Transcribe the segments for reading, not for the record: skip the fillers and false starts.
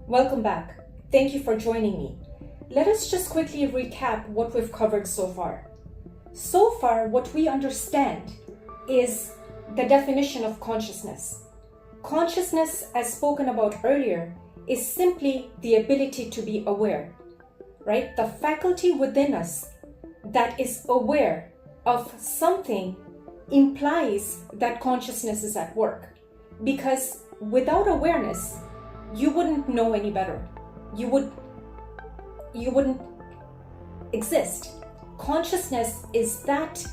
Welcome back. Thank you for joining me. Let us just quickly recap what we've covered so far. So far, what we understand is the definition of consciousness. Consciousness, as spoken about earlier, is simply the ability to be aware, right? The faculty within us that is aware of something implies that consciousness is at work. Because without awareness, you wouldn't know any better. You wouldn't exist. Consciousness is that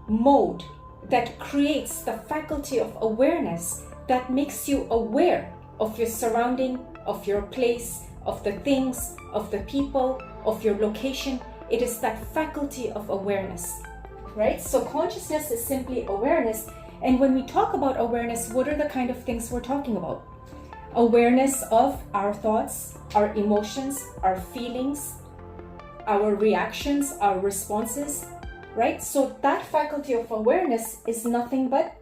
mode that creates the faculty of awareness that makes you aware of your surrounding, of your place, of the things, of the people, of your location. It is that faculty of awareness, right? So consciousness is simply awareness. And when we talk about awareness, what are the kind of things we're talking about? Awareness of our thoughts, our emotions, our feelings, our reactions, our responses, right? So that faculty of awareness is nothing but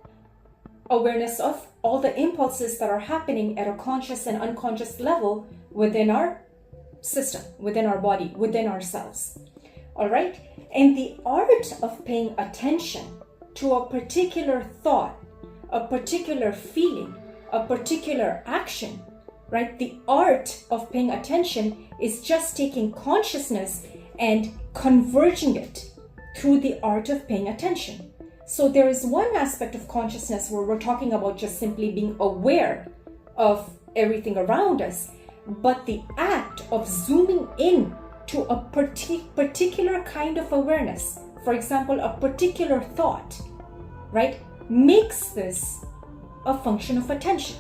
awareness of all the impulses that are happening at a conscious and unconscious level within our system, within our body, within ourselves. All right? And the art of paying attention to a particular thought, a particular feeling, a particular action, right? The art of paying attention is just taking consciousness and converging it through the art of paying attention. So there is one aspect of consciousness where we're talking about just simply being aware of everything around us, but the act of zooming in to a particular kind of awareness, for example, a particular thought, right, makes this a function of attention,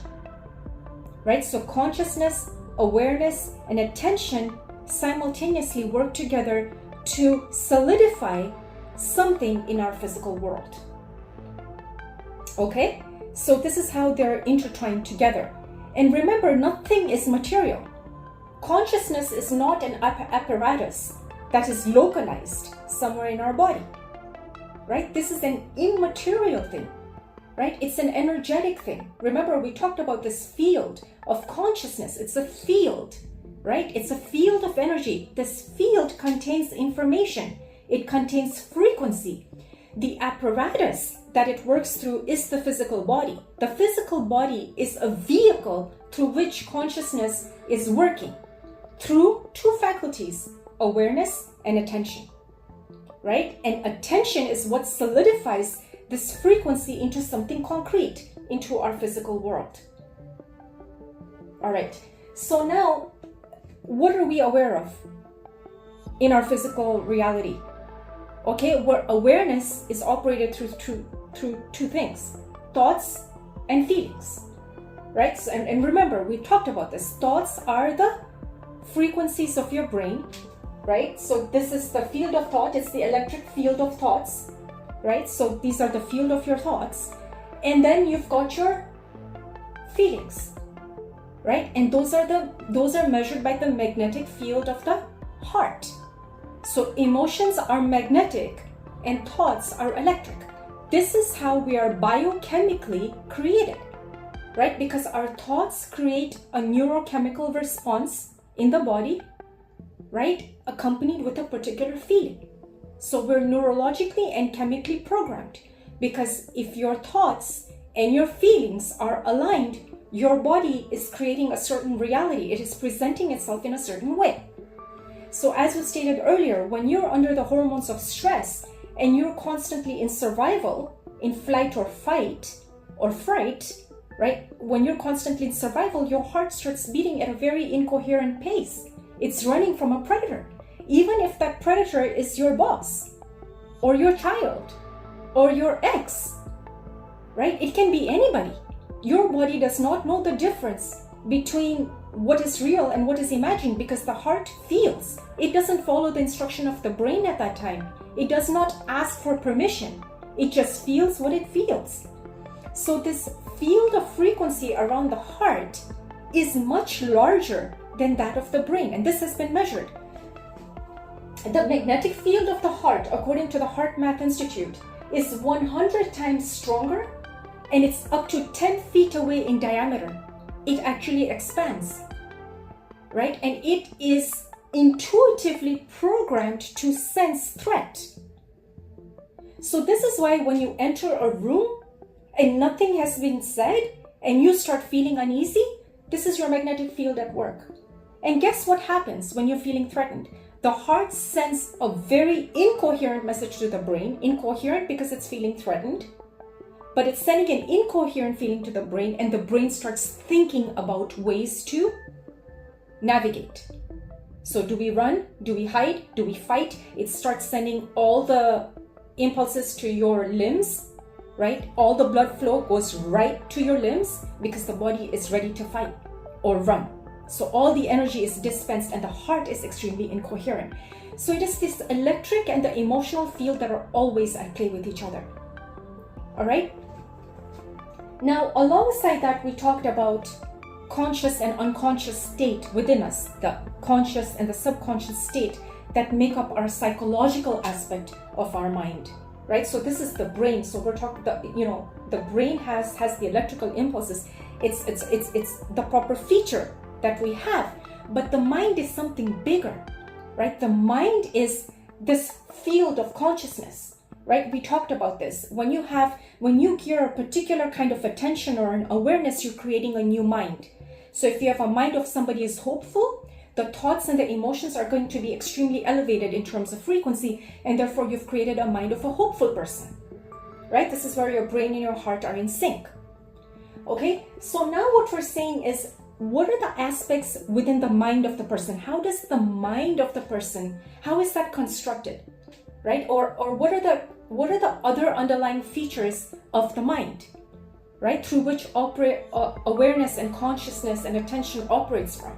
right? So consciousness, awareness, and attention simultaneously work together to solidify something in our physical world. Okay? So this is how they're intertwined together. And remember, nothing is material. Consciousness is not an apparatus that is localized somewhere in our body, right? This is an immaterial thing, right? It's an energetic thing. Remember, we talked about this field of consciousness. It's a field, right? It's a field of energy. This field contains information. It contains frequency. The apparatus that it works through is the physical body. The physical body is a vehicle through which consciousness is working through two faculties, awareness and attention, right? And attention is what solidifies this frequency into something concrete, into our physical world. All right. So now, what are we aware of in our physical reality? Okay, where awareness is operated through two things, thoughts and feelings, right? So, and remember, we talked about this. Thoughts are the frequencies of your brain, right? So this is the field of thought. It's the electric field of thoughts, right? So these are the field of your thoughts. And then you've got your feelings, right? And those are measured by the magnetic field of the heart. So emotions are magnetic and thoughts are electric. This is how we are biochemically created, right? Because our thoughts create a neurochemical response in the body, right? Accompanied with a particular feeling. So we're neurologically and chemically programmed, because if your thoughts and your feelings are aligned, your body is creating a certain reality. It is presenting itself in a certain way. So as we stated earlier, when you're under the hormones of stress and you're constantly in survival, in flight or fight or fright, right? When you're constantly in survival, your heart starts beating at a very incoherent pace. It's running from a predator. Even if that predator is your boss or your child or your ex, right? It can be anybody. Your body does not know the difference between what is real and what is imagined, because the heart feels. It doesn't follow the instruction of the brain at that time. It does not ask for permission. It just feels what it feels. So this field of frequency around the heart is much larger than that of the brain, and this has been measured. The magnetic field of the heart, according to the HeartMath Institute, is 100 times stronger, and it's up to 10 feet away in diameter. It actually expands. right? And it is intuitively programmed to sense threat. So this is why when you enter a room and nothing has been said and you start feeling uneasy, this is your magnetic field at work. And guess what happens when you're feeling threatened? The heart sends a very incoherent message to the brain. Incoherent because it's feeling threatened, but it's sending an incoherent feeling to the brain, and the brain starts thinking about ways to navigate. So do we run? Do we hide? Do we fight? It starts sending all the impulses to your limbs, right? All the blood flow goes right to your limbs because the body is ready to fight or run. So all the energy is dispensed and the heart is extremely incoherent. So it is this electric and the emotional field that are always at play with each other. All right. Now, alongside that, we talked about conscious and unconscious state within us, the conscious and the subconscious state that make up our psychological aspect of our mind, right? So this is the brain. So we're talking, the brain has the electrical impulses. It's the proper feature that we have, but the mind is something bigger, right? The mind is this field of consciousness, right? We talked about this. When you gear a particular kind of attention or an awareness, you're creating a new mind. So if you have a mind of somebody is hopeful, the thoughts and the emotions are going to be extremely elevated in terms of frequency, and therefore you've created a mind of a hopeful person, right? This is where your brain and your heart are in sync. Okay, so now what we're saying is, what are the aspects within the mind of the person? How does the mind of the person, how is that constructed, right? Or what are the other underlying features of the mind, right? Through which awareness and consciousness and attention operates from,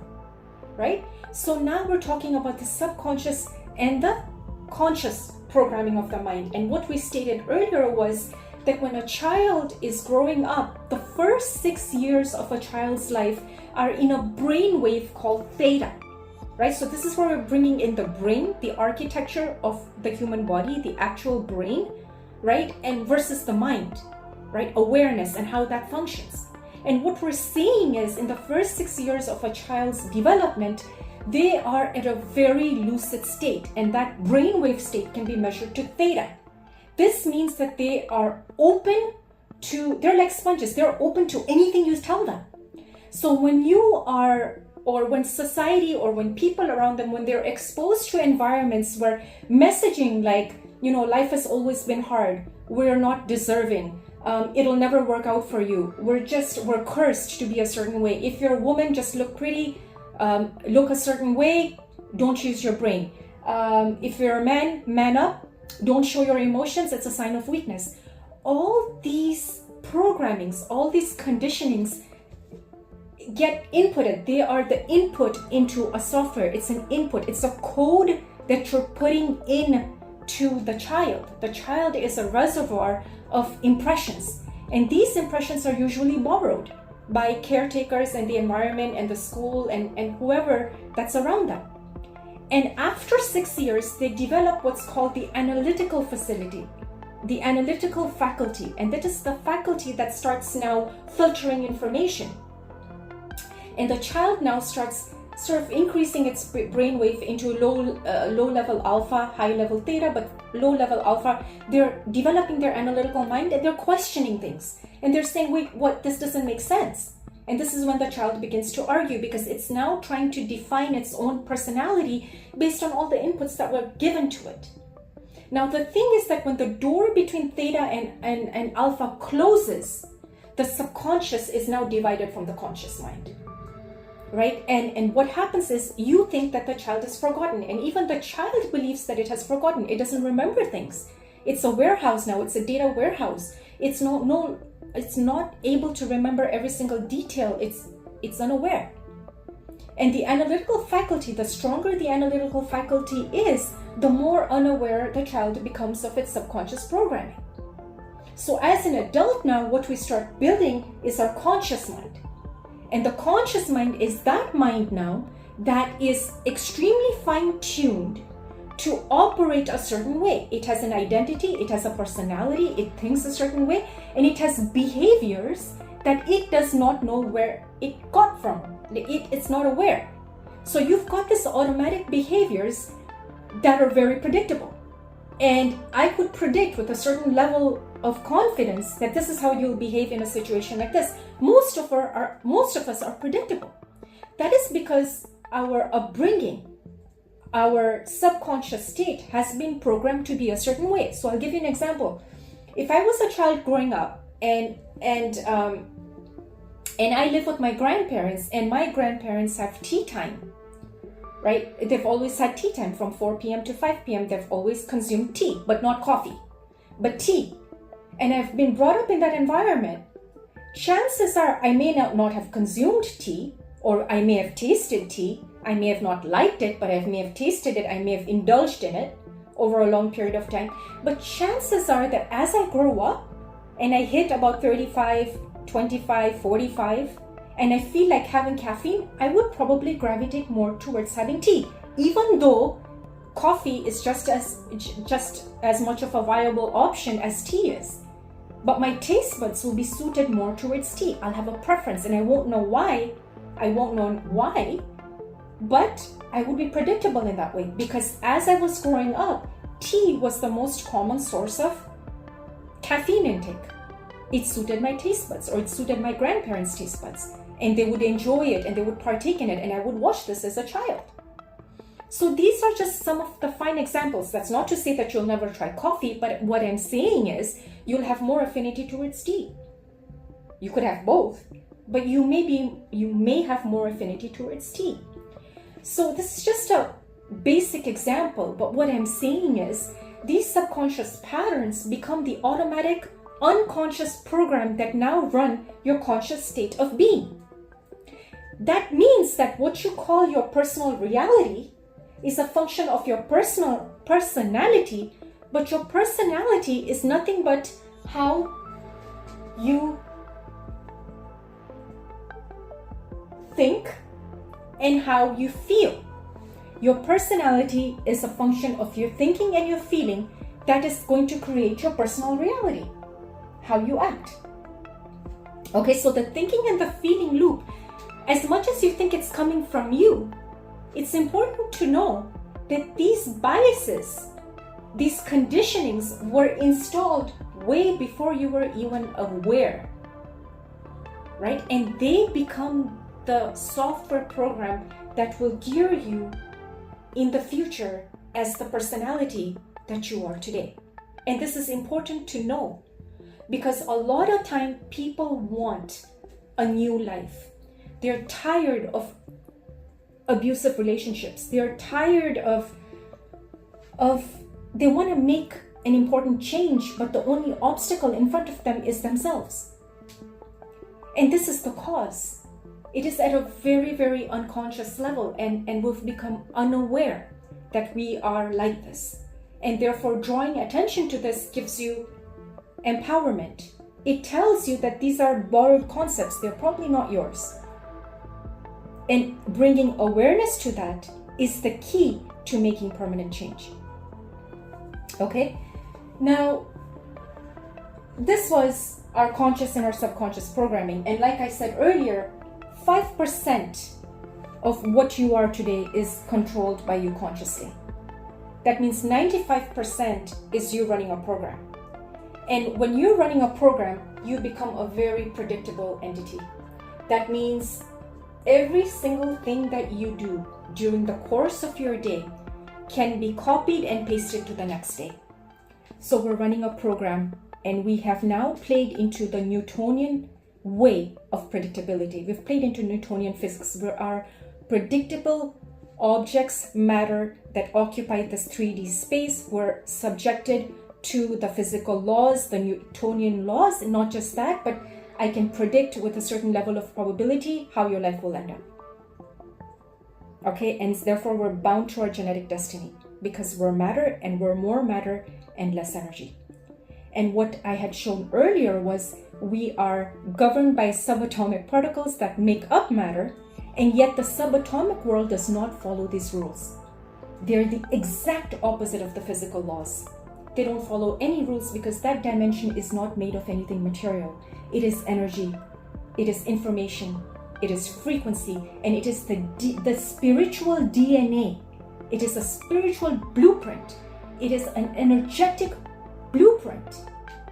right? So now we're talking about the subconscious and the conscious programming of the mind. And what we stated earlier was that when a child is growing up, the first 6 years of a child's life are in a brainwave called theta, right? So this is where we're bringing in the brain, the architecture of the human body, the actual brain, right? And versus the mind, right? Awareness and how that functions. And what we're seeing is in the first 6 years of a child's development, they are at a very lucid state, and that brainwave state can be measured to theta. This means that they are open to, they're like sponges, they're open to anything you tell them. So when you are, or when society or when people around them, when they're exposed to environments where messaging like, life has always been hard, we're not deserving, it'll never work out for you, we're cursed to be a certain way. If you're a woman, just look pretty, look a certain way, don't use your brain. If you're a man, man up. Don't show your emotions, it's a sign of weakness. All these programmings, all these conditionings get inputted. They are the input into a software. It's an input. It's a code that you're putting in to the child. The child is a reservoir of impressions. And these impressions are usually borrowed by caretakers and the environment and the school and whoever that's around them. And after 6 years, they develop what's called the analytical facility, the analytical faculty. And that is the faculty that starts now filtering information. And the child now starts sort of increasing its brainwave into low-level alpha, high-level theta, but low-level alpha. They're developing their analytical mind and they're questioning things. And they're saying, wait, what? This doesn't make sense. And this is when the child begins to argue because it's now trying to define its own personality based on all the inputs that were given to it. Now, the thing is that when the door between theta and alpha closes, the subconscious is now divided from the conscious mind, right? And what happens is you think that the child is forgotten, and even the child believes that it has forgotten. It doesn't remember things. It's a warehouse now. It's a data warehouse. It's not able to remember every single detail. It's unaware. And the analytical faculty, the stronger the analytical faculty is, the more unaware the child becomes of its subconscious programming. So as an adult now, what we start building is our conscious mind. And the conscious mind is that mind now that is extremely fine-tuned to operate a certain way. It has an identity, it has a personality, it thinks a certain way, and it has behaviors that it does not know where it got from. It's not aware. So you've got this automatic behaviors that are very predictable. And I could predict with a certain level of confidence that this is how you'll behave in a situation like this. Most of us are predictable. That is because our upbringing, our subconscious state has been programmed to be a certain way. So I'll give you an example. If I was a child growing up and I live with my grandparents, and my grandparents have tea time, right? They've always had tea time from 4 p.m. to 5 p.m. They've always consumed tea, but not coffee, but tea. And I've been brought up in that environment. Chances are I may not have consumed tea, or I may have tasted tea. I may have not liked it, but I may have tasted it. I may have indulged in it over a long period of time. But chances are that as I grow up and I hit about 35, 25, 45, and I feel like having caffeine, I would probably gravitate more towards having tea, even though coffee is just as much of a viable option as tea is. But my taste buds will be suited more towards tea. I'll have a preference, and I won't know why, but I would be predictable in that way, because as I was growing up, tea was the most common source of caffeine intake. It suited my taste buds, or it suited my grandparents' taste buds, and they would enjoy it and they would partake in it, and I would watch this as a child. So these are just some of the fine examples. That's not to say that you'll never try coffee, but what I'm saying is you'll have more affinity towards tea. You could have both, but you may have more affinity towards tea. So this is just a basic example, but what I'm saying is these subconscious patterns become the automatic, unconscious program that now run your conscious state of being. That means that what you call your personal reality is a function of your personal personality, but your personality is nothing but how you think and how you feel. Your personality is a function of your thinking and your feeling that is going to create your personal reality, how you act. Okay, so the thinking and the feeling loop, as much as you think it's coming from you, it's important to know that these biases, these conditionings were installed way before you were even aware, right? And they become the software program that will gear you in the future as the personality that you are today. And this is important to know, because a lot of time people want a new life. They're tired of abusive relationships. They're tired of they want to make an important change, but the only obstacle in front of them is themselves. And this is the cause. It is at a very, very unconscious level, and we've become unaware that we are like this. And therefore, drawing attention to this gives you empowerment. It tells you that these are borrowed concepts. They're probably not yours. And bringing awareness to that is the key to making permanent change. Okay? Now, this was our conscious and our subconscious programming. And like I said earlier, 5% of what you are today is controlled by you consciously. That means 95% is you running a program. And when you're running a program, you become a very predictable entity. That means every single thing that you do during the course of your day can be copied and pasted to the next day. So we're running a program, and we have now played into the Newtonian way of predictability. We've played into Newtonian physics, where our predictable objects, matter that occupy this 3D space, were subjected to the physical laws, the Newtonian laws. And not just that, but I can predict with a certain level of probability how your life will end up. Okay, and therefore we're bound to our genetic destiny, because we're matter, and we're more matter and less energy. And what I had shown earlier was we are governed by subatomic particles that make up matter, and yet the subatomic world does not follow these rules. They're the exact opposite of the physical laws. They don't follow any rules, because that dimension is not made of anything material. It is energy, it is information, it is frequency, and it is the spiritual DNA. It is a spiritual blueprint. It is an energetic blueprint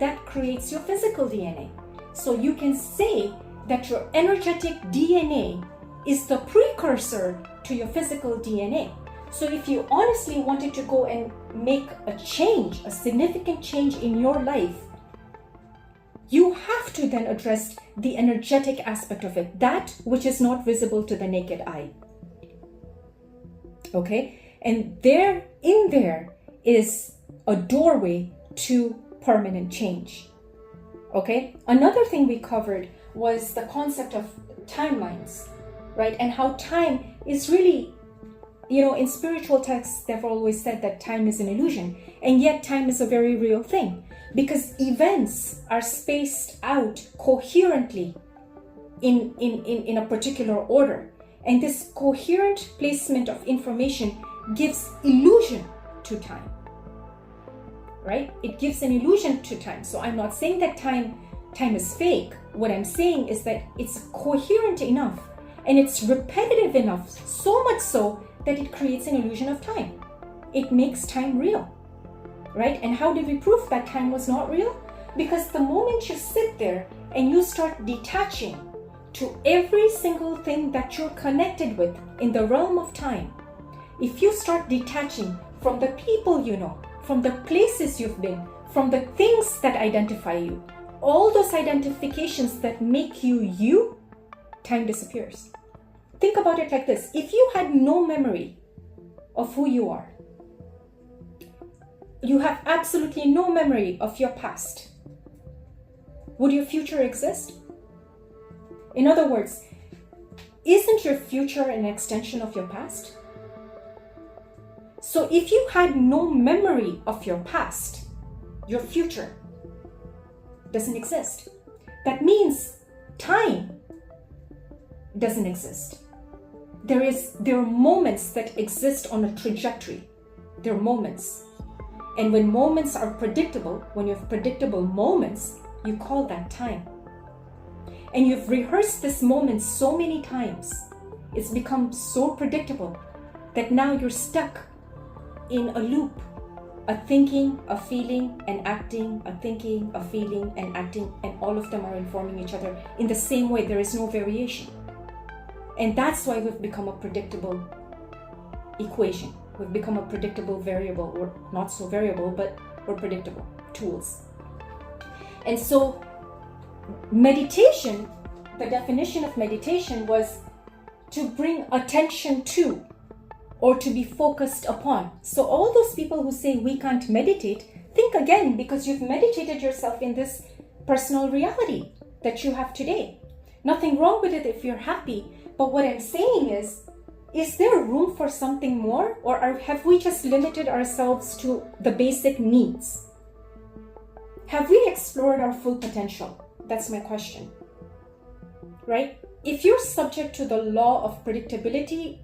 that creates your physical DNA. So you can say that your energetic DNA is the precursor to your physical DNA. So if you honestly wanted to go and make a change, a significant change in your life, you have to then address the energetic aspect of it, that which is not visible to the naked eye. Okay? And there is a doorway to permanent change. Okay? Another thing we covered was the concept of timelines, right? And how time is really, in spiritual texts, they've always said that time is an illusion. And yet time is a very real thing, because events are spaced out coherently in a particular order. And this coherent placement of information gives illusion to time, right? It gives an illusion to time. So I'm not saying that time is fake. What I'm saying is that it's coherent enough and it's repetitive enough, so much so that it creates an illusion of time. It makes time real, right? And how did we prove that time was not real? Because the moment you sit there and you start detaching to every single thing that you're connected with in the realm of time, if you start detaching from the people you know, from the places you've been, from the things that identify you, all those identifications that make you you, time disappears. Think about it like this. If you had no memory of who you are, you have absolutely no memory of your past, would your future exist? In other words, isn't your future an extension of your past? So if you had no memory of your past, your future doesn't exist. That means time doesn't exist. There are moments that exist on a trajectory. There are moments. And when moments are predictable, when you have predictable moments, you call that time. And you've rehearsed this moment so many times, it's become so predictable that now you're stuck in a loop, a thinking, a feeling, and acting, a thinking, a feeling, and acting, and all of them are informing each other in the same way. There is no variation. And that's why we've become a predictable equation. We've become a predictable variable, or not so variable, but we're predictable tools. And so meditation, the definition of meditation was to bring attention to, or to be focused upon. So all those people who say we can't meditate, think again, because you've meditated yourself in this personal reality that you have today. Nothing wrong with it if you're happy. But what I'm saying is there room for something more? Or have we just limited ourselves to the basic needs? Have we explored our full potential? That's my question, right? If you're subject to the law of predictability,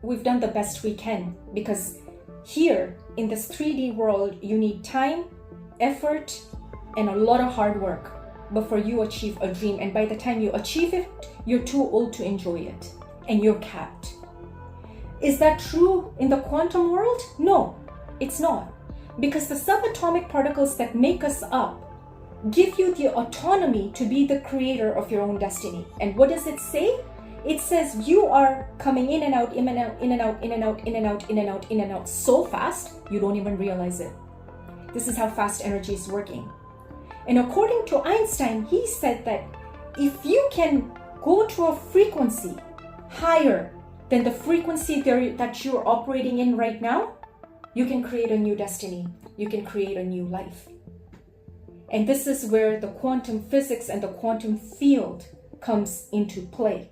we've done the best we can, because here in this 3D world, you need time, effort, and a lot of hard work before you achieve a dream. And by the time you achieve it, you're too old to enjoy it and you're capped. Is that true in the quantum world? No, it's not. Because the subatomic particles that make us up give you the autonomy to be the creator of your own destiny. And what does it say? It says you are coming in and out, in and out, in and out, in and out, in and out, in and out, in and out so fast, you don't even realize it. This is how fast energy is working. And according to Einstein, he said that if you can go to a frequency higher than the frequency that you're operating in right now, you can create a new destiny. You can create a new life. And this is where the quantum physics and the quantum field comes into play.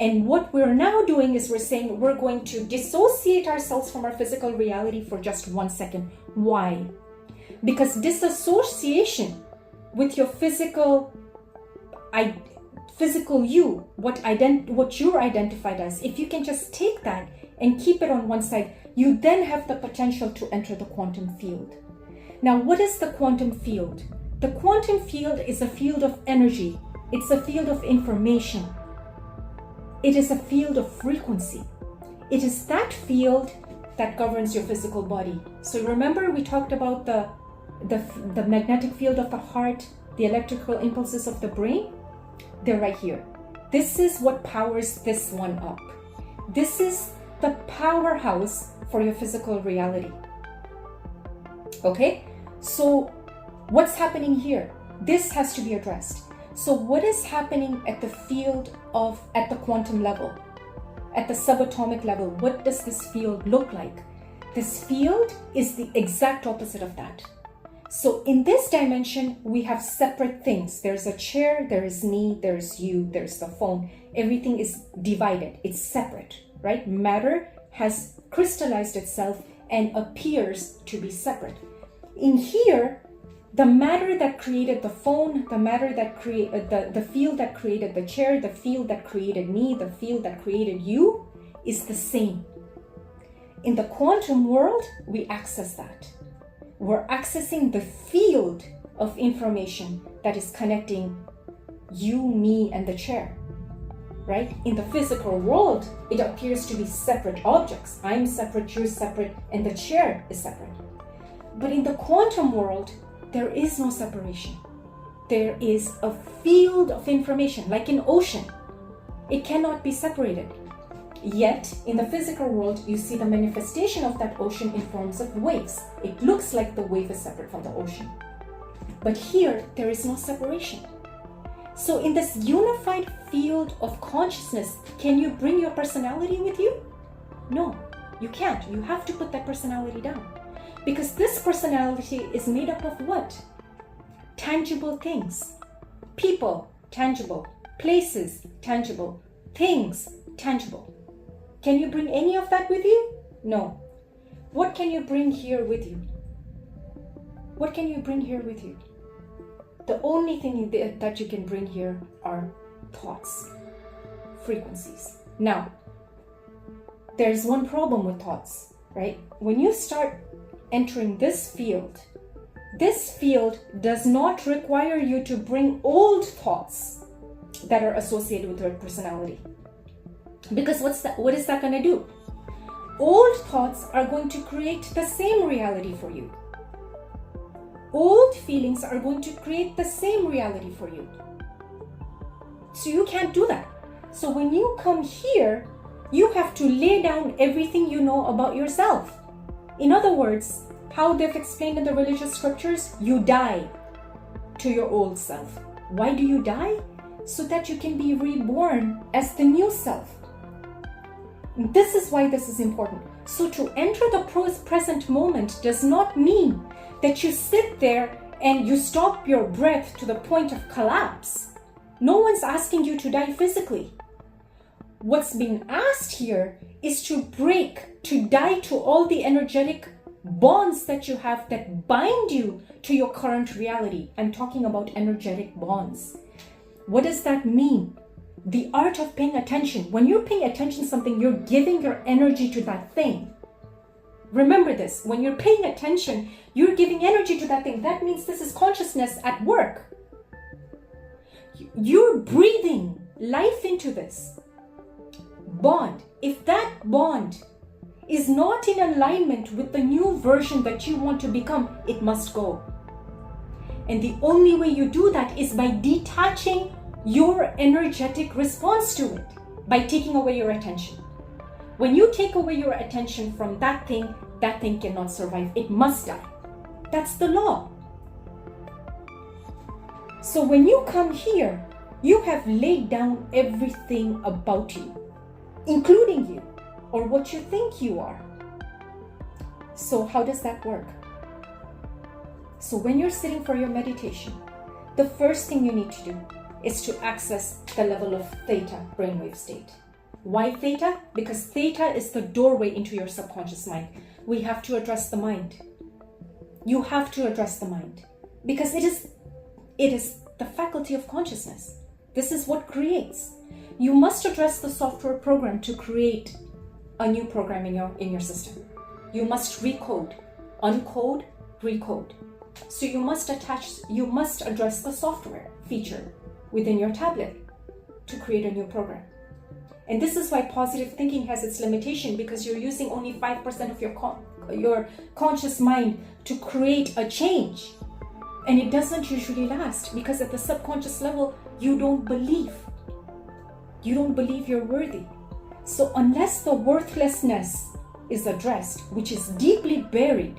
And what we're now doing is we're saying we're going to dissociate ourselves from our physical reality for just 1 second. Why? Because disassociation with your physical you, what you're identified as, if you can just take that and keep it on one side, you then have the potential to enter the quantum field. Now, what is the quantum field? The quantum field is a field of energy. It's a field of information. It is a field of frequency. It is that field that governs your physical body. So remember we talked about the magnetic field of the heart, the electrical impulses of the brain? They're right here. This is what powers this one up. This is the powerhouse for your physical reality. Okay? So what's happening here? This has to be addressed. So what is happening at the at the quantum level? At the subatomic level, what does this field look like? This field is the exact opposite of that. So in this dimension, we have separate things. There's a chair, there is me, there's you, there's the phone. Everything is divided. It's separate, right? Matter has crystallized itself and appears to be separate. In here, the matter that created the phone, the matter that created the field that created the chair, the field that created me, the field that created you is the same. In the quantum world, we access that. We're accessing the field of information that is connecting you, me, and the chair, right? In the physical world, it appears to be separate objects. I'm separate, you're separate, and the chair is separate. But in the quantum world, there is no separation. There is a field of information, like an ocean. It cannot be separated. Yet, in the physical world, you see the manifestation of that ocean in forms of waves. It looks like the wave is separate from the ocean. But here, there is no separation. So in this unified field of consciousness, can you bring your personality with you? No, you can't. You have to put that personality down. Because this personality is made up of what? Tangible things. People, tangible. Places, tangible. Things, tangible. Can you bring any of that with you? No. What can you bring here with you? What can you bring here with you? The only thing that you can bring here are thoughts, frequencies. Now, there's one problem with thoughts, right? When you start entering this field does not require you to bring old thoughts that are associated with your personality. Because what is that going to do? Old thoughts are going to create the same reality for you. Old feelings are going to create the same reality for you. So you can't do that. So when you come here, you have to lay down everything you know about yourself. In other words, how they've explained in the religious scriptures, you die to your old self. Why do you die? So that you can be reborn as the new self. This is why this is important. So to enter the present moment does not mean that you sit there and you stop your breath to the point of collapse. No one's asking you to die physically. What's being asked here is to die to all the energetic bonds that you have that bind you to your current reality. I'm talking about energetic bonds. What does that mean? The art of paying attention. When you're paying attention to something, you're giving your energy to that thing. Remember this. When you're paying attention, you're giving energy to that thing. That means this is consciousness at work. You're breathing life into this bond. If that bond is not in alignment with the new version that you want to become, it must go. And the only way you do that is by detaching your energetic response to it, by taking away your attention. When you take away your attention from that thing cannot survive. It must die. That's the law. So when you come here, you have laid down everything about you, including you, or what you think you are. So how does that work? So when you're sitting for your meditation, the first thing you need to do is to access the level of theta brainwave state. Why theta? Because theta is the doorway into your subconscious mind. We have to address the mind. You have to address the mind because it is the faculty of consciousness. This is what creates. You must address the software program to create a new program in your system. You must recode, uncode, recode. So you must address the software feature within your tablet to create a new program. And this is why positive thinking has its limitation, because you're using only 5% of your conscious mind to create a change. And it doesn't usually last, because at the subconscious level, you don't believe. You don't believe you're worthy. So unless the worthlessness is addressed, which is deeply buried,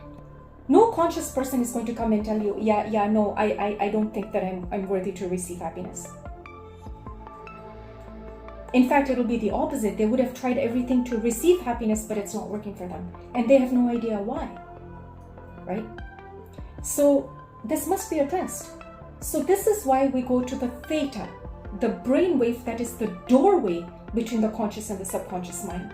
no conscious person is going to come and tell you, no, I don't think that I'm worthy to receive happiness. In fact, it'll be the opposite. They would have tried everything to receive happiness, but it's not working for them. And they have no idea why, right? So this must be addressed. So this is why we go to the theta, the brainwave that is the doorway between the conscious and the subconscious mind.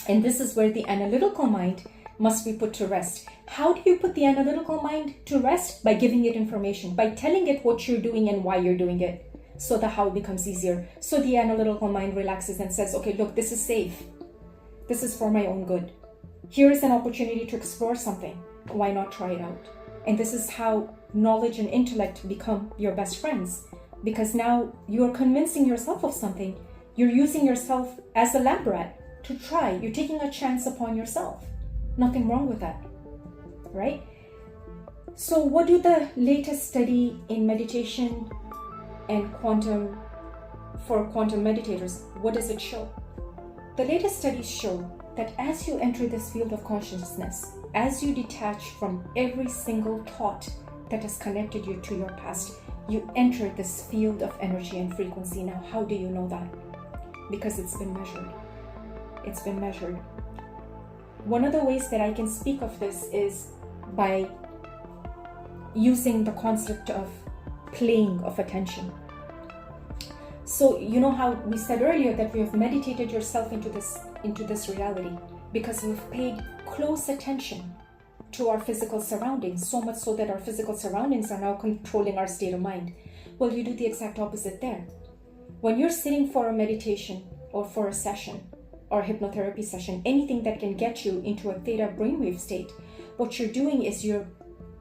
And this is where the analytical mind must be put to rest. How do you put the analytical mind to rest? By giving it information, by telling it what you're doing and why you're doing it. So the how becomes easier. So the analytical mind relaxes and says, okay, look, this is safe. This is for my own good. Here is an opportunity to explore something. Why not try it out? And this is how knowledge and intellect become your best friends. Because now you're convincing yourself of something. You're using yourself as a lab rat to try. You're taking a chance upon yourself. Nothing wrong with that, right? So what do the latest study in meditation and quantum meditators, what does it show? The latest studies show that as you enter this field of consciousness, as you detach from every single thought that has connected you to your past, you enter this field of energy and frequency. Now, how do you know that? Because it's been measured. It's been measured. One of the ways that I can speak of this is by using the concept of playing of attention. So you know how we said earlier that we have meditated yourself into this reality because we've paid close attention to our physical surroundings, so much so that our physical surroundings are now controlling our state of mind. Well, you do the exact opposite there. When you're sitting for a meditation or for a session or a hypnotherapy session, anything that can get you into a theta brainwave state, what you're doing is you're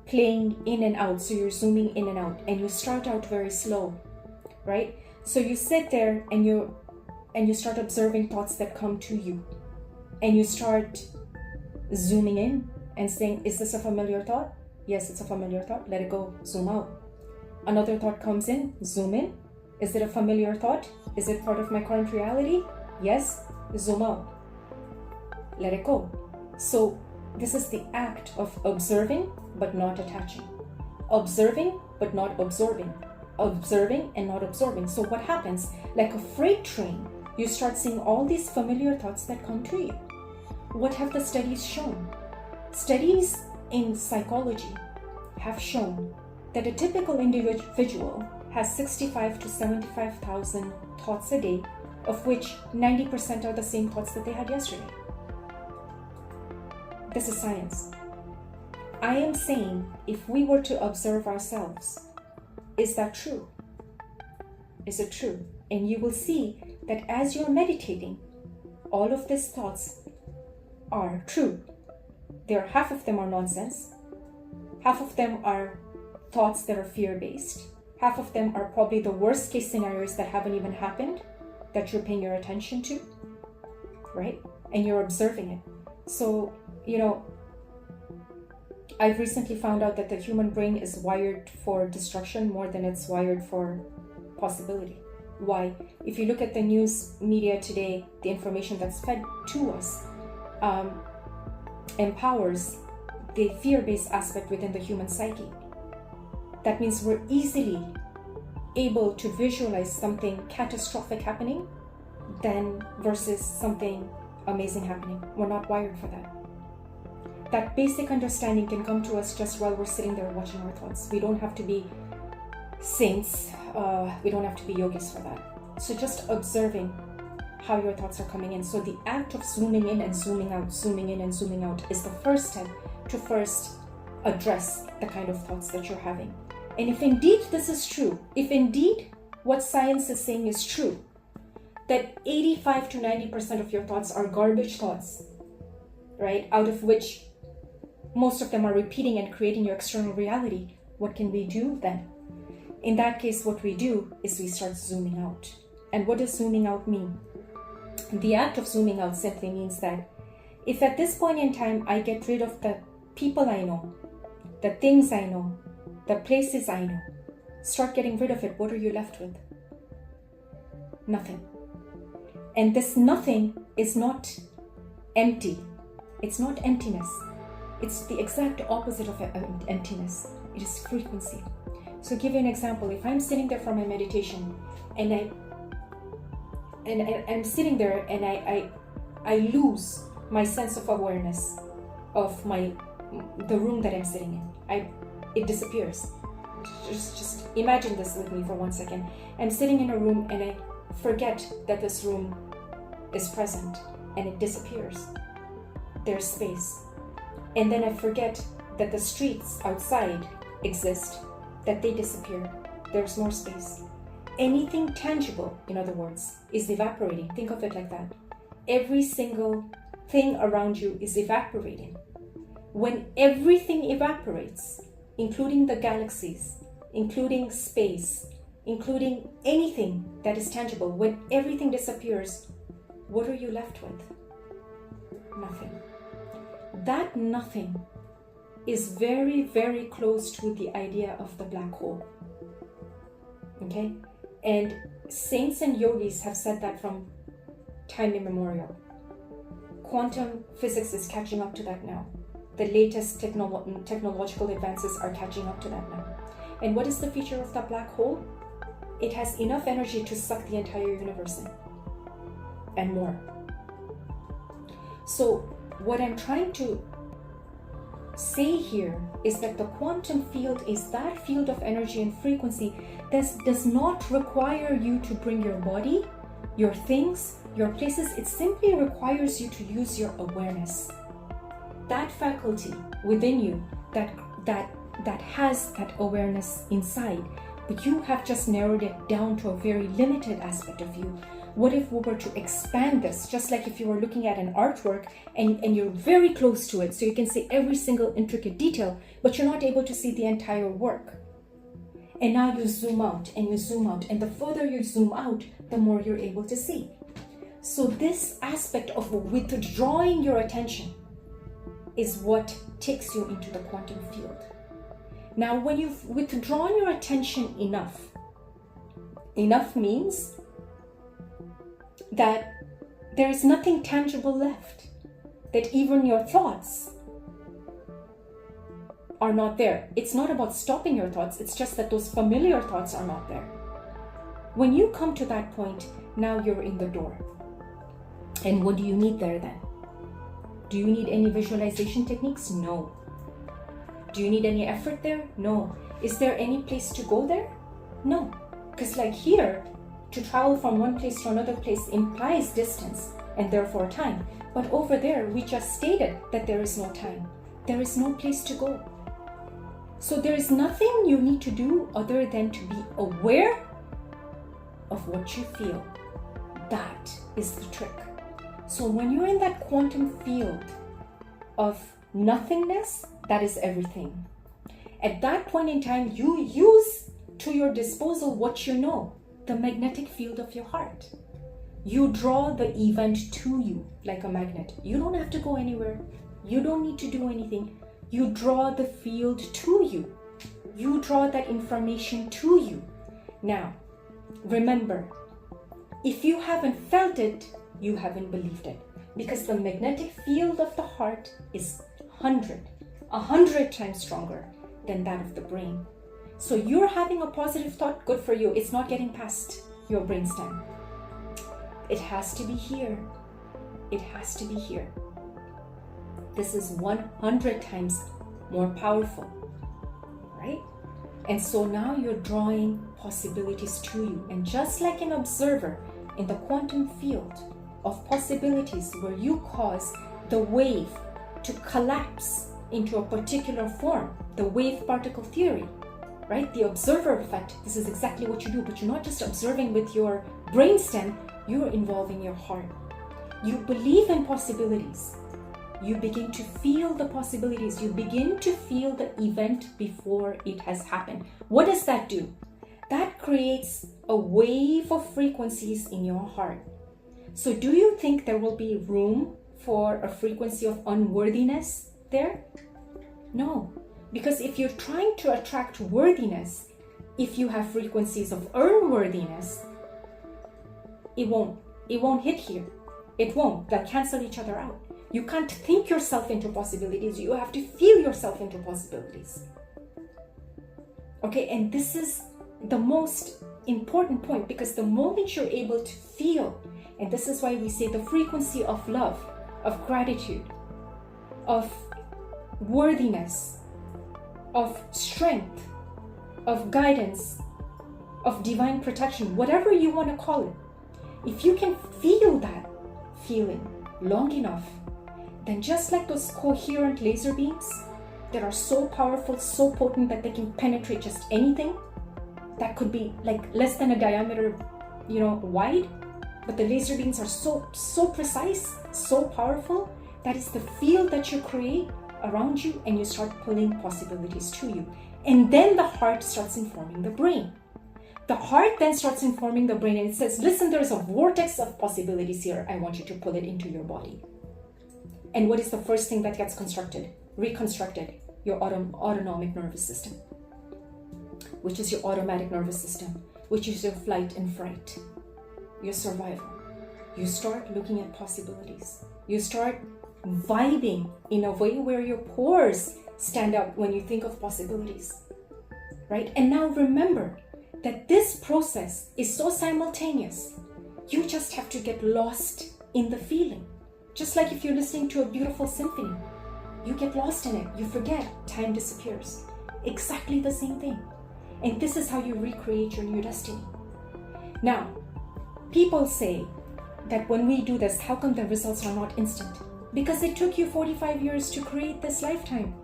playing in and out. So you're zooming in and out, and you start out very slow, right? So you sit there and you start observing thoughts that come to you, and you start zooming in and saying, is this a familiar thought? Yes, it's a familiar thought. Let it go. Zoom out. Another thought comes in. Zoom in. Is it a familiar thought? Is it part of my current reality? Yes. Zoom out. Let it go. So this is the act of observing but not attaching. Observing but not absorbing. Observing and not absorbing. So what happens? Like a freight train, you start seeing all these familiar thoughts that come to you. What have the studies shown? Studies in psychology have shown that a typical individual has 65 to 75,000 thoughts a day, of which 90% are the same thoughts that they had yesterday. This is science. I am saying, if we were to observe ourselves, is that true? Is it true? And you will see that as you're meditating, all of these thoughts are true. Half of them are nonsense. Half of them are thoughts that are fear-based. Half of them are probably the worst case scenarios that haven't even happened, that you're paying your attention to, right? And you're observing it. So, I've recently found out that the human brain is wired for destruction more than it's wired for possibility. Why? If you look at the news media today, the information that's fed to us empowers the fear-based aspect within the human psyche. That means we're easily able to visualize something catastrophic happening than versus something amazing happening. We're not wired for that. That basic understanding can come to us just while we're sitting there watching our thoughts. We don't have to be saints. We don't have to be yogis for that. So just observing how your thoughts are coming in. So the act of zooming in and zooming out, zooming in and zooming out is the first step to first address the kind of thoughts that you're having. And if indeed this is true, if indeed what science is saying is true, that 85 to 90% of your thoughts are garbage thoughts, right? Out of which most of them are repeating and creating your external reality. What can we do then? In that case, what we do is we start zooming out. And what does zooming out mean? The act of zooming out simply means that if at this point in time I get rid of the people I know, the things I know, the places I know, start getting rid of it, what are you left with? Nothing. And this nothing is not empty. It's not emptiness. It's the exact opposite of emptiness. It is frequency. So give you an example. If I'm sitting there for my meditation and I'm sitting there and I lose my sense of awareness of the room that I'm sitting in. It disappears. Just imagine this with me for 1 second. I'm sitting in a room and I forget that this room is present and it disappears. There's space. And then I forget that the streets outside exist, that they disappear. There's more space. Anything tangible, in other words, is evaporating. Think of it like that. Every single thing around you is evaporating. When everything evaporates, including the galaxies, including space, including anything that is tangible, when everything disappears, what are you left with? Nothing. That nothing is very, very close to the idea of the black hole. Okay? And saints and yogis have said that from time immemorial. Quantum physics is catching up to that now. The latest technological advances are catching up to that now. And what is the feature of the black hole? It has enough energy to suck the entire universe in. And more. So what I'm trying to say here is that the quantum field is that field of energy and frequency that does not require you to bring your body, your things, your places. It simply requires you to use your awareness. That faculty within you that has that awareness inside, but you have just narrowed it down to a very limited aspect of you. What if we were to expand this, just like if you were looking at an artwork and you're very close to it, so you can see every single intricate detail, but you're not able to see the entire work. And now you zoom out and you zoom out, and the further you zoom out, the more you're able to see. So this aspect of withdrawing your attention is what takes you into the quantum field. Now, when you've withdrawn your attention enough means that there is nothing tangible left, that even your thoughts are not there. It's not about stopping your thoughts, it's just that those familiar thoughts are not there. When you come to that point, now you're in the door. And what do you need there then? Do you need any visualization techniques? No. Do you need any effort there? No. Is there any place to go there? No. Because like here, to travel from one place to another place implies distance and therefore time. But over there, we just stated that there is no time. There is no place to go. So there is nothing you need to do other than to be aware of what you feel. That is the trick. So when you're in that quantum field of nothingness, that is everything. At that point in time, you use to your disposal what you know, the magnetic field of your heart. You draw the event to you like a magnet. You don't have to go anywhere. You don't need to do anything. You draw the field to you. You draw that information to you. Now, remember, if you haven't felt it, you haven't believed it. Because the magnetic field of the heart is 100 times stronger than that of the brain. So you're having a positive thought, good for you. It's not getting past your brainstem. It has to be here. It has to be here. This is 100 times more powerful, right? And so now you're drawing possibilities to you. And just like an observer in the quantum field of possibilities where you cause the wave to collapse into a particular form, the wave particle theory, right? The observer effect, this is exactly what you do, but you're not just observing with your brainstem, you're involving your heart. You believe in possibilities. You begin to feel the possibilities. You begin to feel the event before it has happened. What does that do? That creates a wave of frequencies in your heart. So do you think there will be room for a frequency of unworthiness there? No, because if you're trying to attract worthiness, if you have frequencies of unworthiness, it won't hit here. It won't. They'll cancel each other out. You can't think yourself into possibilities. You have to feel yourself into possibilities. Okay, and this is the most important point, because the moment you're able to feel, and this is why we say the frequency of love, of gratitude, of worthiness, of strength, of guidance, of divine protection, whatever you want to call it, if you can feel that feeling long enough, then just like those coherent laser beams that are so powerful, so potent that they can penetrate just anything that could be like less than a diameter, wide, but the laser beams are so precise, so powerful, that is the field that you create around you, and you start pulling possibilities to you. And then the heart starts informing the brain. The heart then starts informing the brain, and it says, listen, there's a vortex of possibilities here. I want you to pull it into your body. And what is the first thing that gets reconstructed? Your autonomic nervous system, which is your automatic nervous system, which is your flight and fright, your survival. You start looking at possibilities. You start vibing in a way where your pores stand up when you think of possibilities, right? And now remember that this process is so simultaneous. You just have to get lost in the feeling. Just like if you're listening to a beautiful symphony, you get lost in it, you forget, time disappears. Exactly the same thing. And this is how you recreate your new destiny. Now, people say that when we do this, how come the results are not instant? Because it took you 45 years to create this lifetime.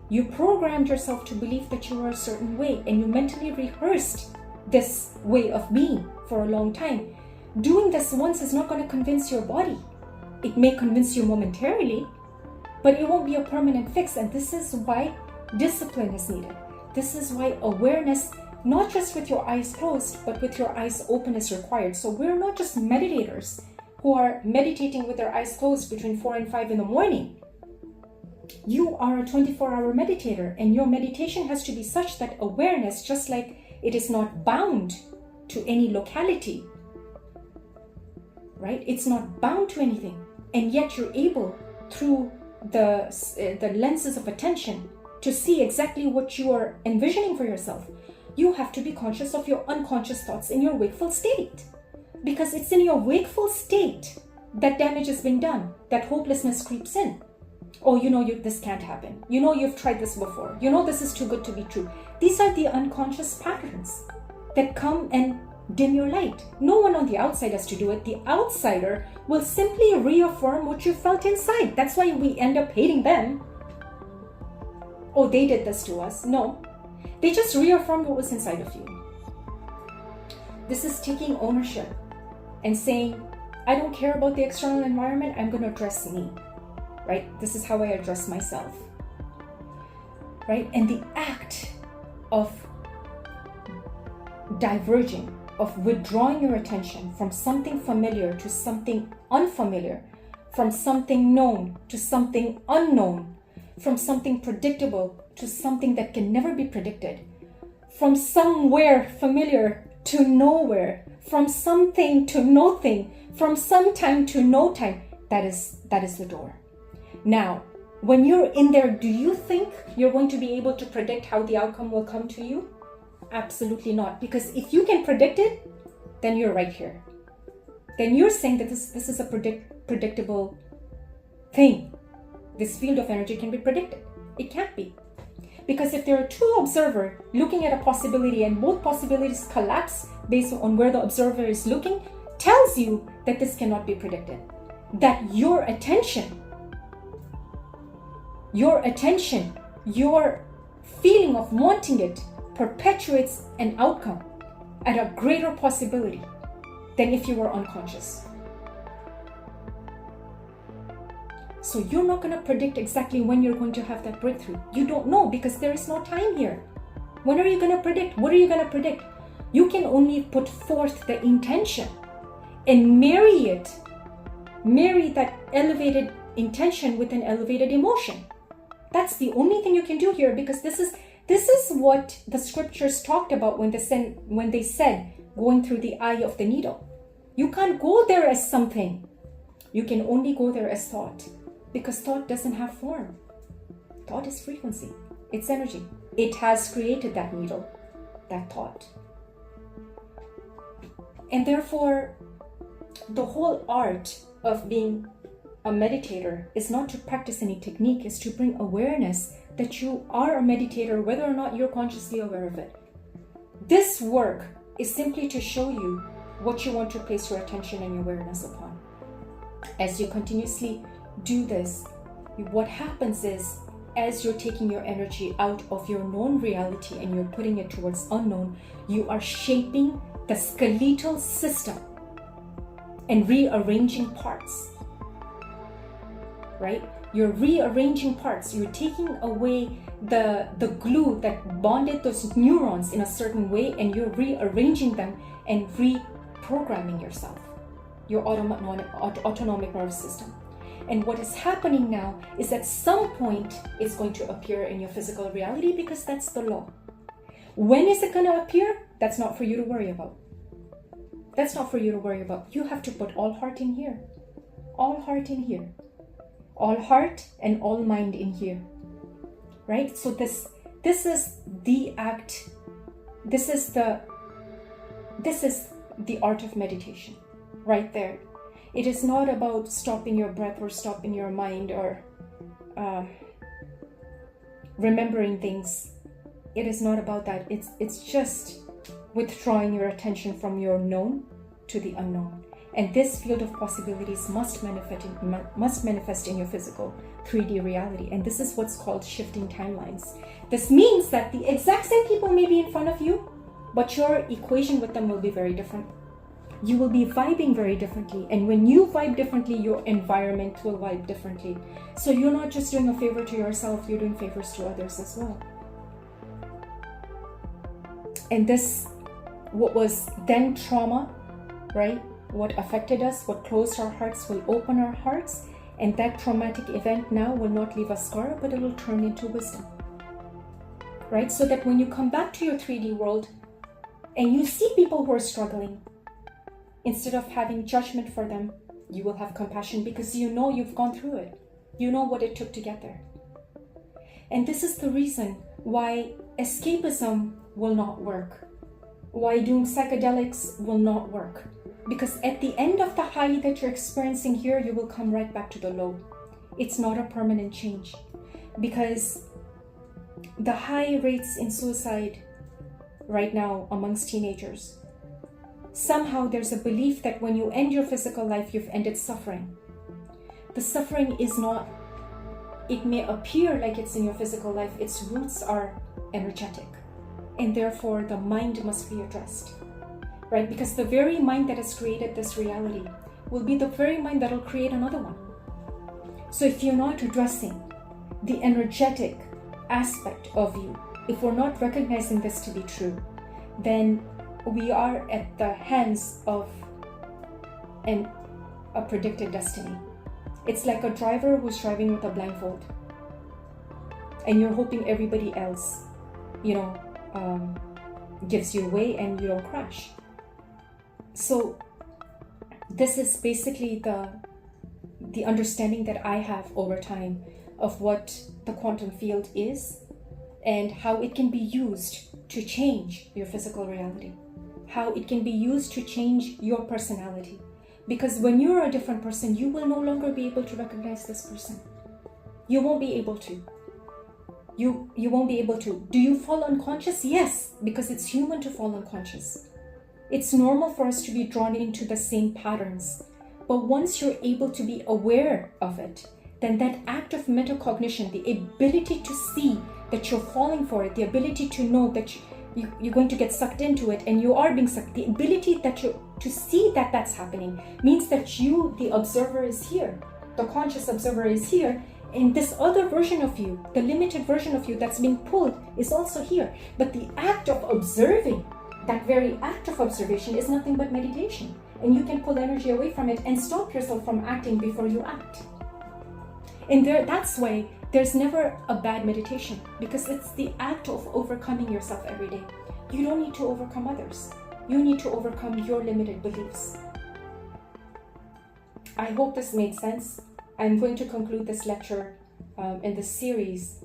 You programmed yourself to believe that you were a certain way, and you mentally rehearsed this way of being for a long time. Doing this once is not going to convince your body. It may convince you momentarily, but it won't be a permanent fix. And this is why discipline is needed. This is why awareness, not just with your eyes closed, but with your eyes open, is required. So we're not just meditators who are meditating with their eyes closed between 4 and 5 in the morning. You are a 24-hour meditator, and your meditation has to be such that awareness, just like it is not bound to any locality, right? It's not bound to anything, and yet you're able, through the lenses of attention, to see exactly what you are envisioning for yourself. You have to be conscious of your unconscious thoughts in your wakeful state, because it's in your wakeful state that damage has been done, that hopelessness creeps in. Oh, this can't happen. You've tried this before. This is too good to be true. These are the unconscious patterns that come and dim your light. No one on the outside has to do it. The outsider will simply reaffirm what you felt inside. That's why we end up hating them. Oh, they did this to us. No, they just reaffirmed what was inside of you. This is taking ownership and saying, I don't care about the external environment. I'm going to address me. Right? This is how I address myself. Right? And the act of diverging, of withdrawing your attention from something familiar to something unfamiliar, from something known to something unknown, from something predictable to something that can never be predicted, from somewhere familiar to nowhere, from something to nothing, from some time to no time, that is the door. Now, when you're in there, do you think you're going to be able to predict how the outcome will come to you? Absolutely not. Because if you can predict it, then you're right here. Then you're saying that this is a predictable thing. This field of energy can be predicted. It can't be. Because if there are two observers looking at a possibility and both possibilities collapse based on where the observer is looking, tells you that this cannot be predicted. That your attention, your feeling of wanting it perpetuates an outcome at a greater possibility than if you were unconscious. So you're not going to predict exactly when you're going to have that breakthrough. You don't know, because there is no time here. When are you going to predict? What are you going to predict? You can only put forth the intention and marry it marry that elevated intention with an elevated emotion. That's the only thing you can do here, because this is what the scriptures talked about when they said going through the eye of the needle. You can't go there as something. You can only go there as thought, because thought doesn't have form. Thought is frequency. It's energy. It has created that needle, that thought. And therefore, the whole art of being a meditator is not to practice any technique, is to bring awareness that you are a meditator, whether or not you're consciously aware of it. This work is simply to show you what you want to place your attention and your awareness upon. As you continuously do this, what happens is, as you're taking your energy out of your known reality and you're putting it towards unknown, you are shaping the skeletal system and rearranging parts, right? You're rearranging parts. You're taking away the glue that bonded those neurons in a certain way, and you're rearranging them and reprogramming yourself, your autonomic nervous system. And what is happening now is at some point it's going to appear in your physical reality, because that's the law. When is it going to appear? That's not for you to worry about. That's not for you to worry about. You have to put all heart in here. All heart in here. All heart and all mind in here. Right? So this is the act. This is the art of meditation. Right there. It is not about stopping your breath or stopping your mind or remembering things. It is not about that. It's just withdrawing your attention from your known to the unknown. And this field of possibilities must manifest in your physical 3D reality. And this is what's called shifting timelines. This means that the exact same people may be in front of you, but your equation with them will be very different. You will be vibing very differently. And when you vibe differently, your environment will vibe differently. So you're not just doing a favor to yourself, you're doing favors to others as well. And this, what was then trauma, right? What affected us, what closed our hearts, will open our hearts. And that traumatic event now will not leave a scar, but it will turn into wisdom. Right? So that when you come back to your 3D world and you see people who are struggling, instead of having judgment for them, you will have compassion, because you know you've gone through it. You know what it took to get there. And this is the reason why escapism will not work. Why doing psychedelics will not work. Because at the end of the high that you're experiencing here, you will come right back to the low. It's not a permanent change. Because the high rates in suicide right now amongst teenagers, somehow there's a belief that when you end your physical life, you've ended suffering. The suffering is not, it may appear like it's in your physical life, its roots are energetic. And therefore the mind must be addressed, right? Because the very mind that has created this reality will be the very mind that will create another one. So if you're not addressing the energetic aspect of you, if we're not recognizing this to be true, then we are at the hands of a predicted destiny. It's like a driver who's driving with a blindfold, and you're hoping everybody else, gives you away and you don't crash. So this is basically the understanding that I have over time of what the quantum field is and how it can be used to change your physical reality, how it can be used to change your personality. Because when you're a different person, you will no longer be able to recognize this person. You won't be able to. You won't be able to. Do you fall unconscious? Yes, because it's human to fall unconscious. It's normal for us to be drawn into the same patterns. But once you're able to be aware of it, then that act of metacognition, the ability to see that you're falling for it, the ability to know that you're going to get sucked into it and you are being sucked, the ability that to see that that's happening means that you, the observer, is here. The conscious observer is here. And this other version of you, the limited version of you that's being pulled, is also here. But the act of observing, that very act of observation, is nothing but meditation. and you can pull energy away from it and stop yourself from acting before you act. And that's why there's never a bad meditation, because it's the act of overcoming yourself every day. You don't need to overcome others. You need to overcome your limited beliefs. I hope this made sense. I'm going to conclude this lecture in this series,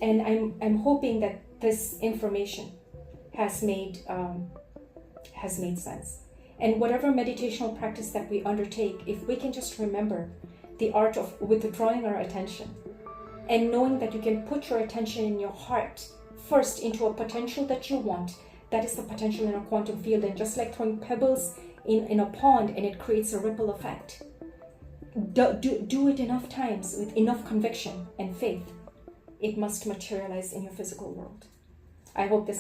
and I'm hoping that this information has made sense. And whatever meditational practice that we undertake, if we can just remember the art of withdrawing our attention and knowing that you can put your attention in your heart first into a potential that you want, that is the potential in a quantum field. And just like throwing pebbles in a pond, and it creates a ripple effect, do it enough times with enough conviction and faith, it must materialize in your physical world. I hope this